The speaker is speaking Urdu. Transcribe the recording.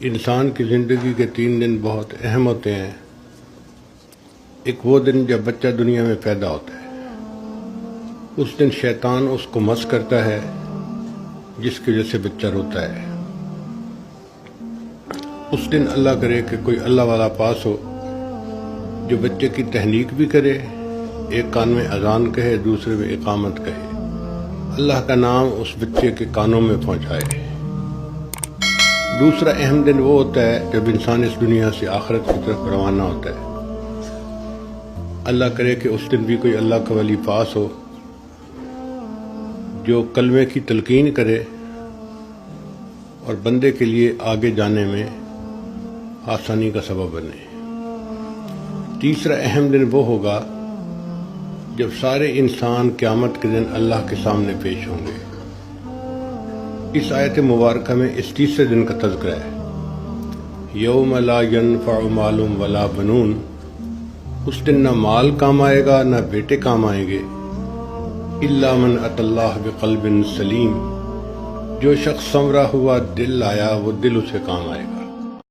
انسان کی زندگی کے 3 دن بہت اہم ہوتے ہیں۔ ایک وہ دن جب بچہ دنیا میں پیدا ہوتا ہے، اس دن شیطان اس کو مس کرتا ہے جس کی وجہ سے بچہ روتا ہے۔ اس دن اللہ کرے کہ کوئی اللہ والا پاس ہو جو بچے کی تہنیک بھی کرے، ایک کان میں اذان کہے، دوسرے میں اقامت کہے، اللہ کا نام اس بچے کے کانوں میں پہنچائے۔ دوسرا اہم دن وہ ہوتا ہے جب انسان اس دنیا سے آخرت کی طرف روانہ ہوتا ہے۔ اللہ کرے کہ اس دن بھی کوئی اللہ کا ولی پاس ہو جو کلمے کی تلقین کرے اور بندے کے لیے آگے جانے میں آسانی کا سبب بنے۔ تیسرا اہم دن وہ ہوگا جب سارے انسان قیامت کے دن اللہ کے سامنے پیش ہوں گے۔ اس آیت مبارکہ میں اس تیسرے دن کا تذکرہ ہے۔ یوم لا ینفع مال ولا بنون، اس دن نہ مال کام آئے گا نہ بیٹے کام آئیں گے، الا من اتی اللہ بقلب سلیم، جو شخص سنورا ہوا دل لایا وہ دل اسے کام آئے گا۔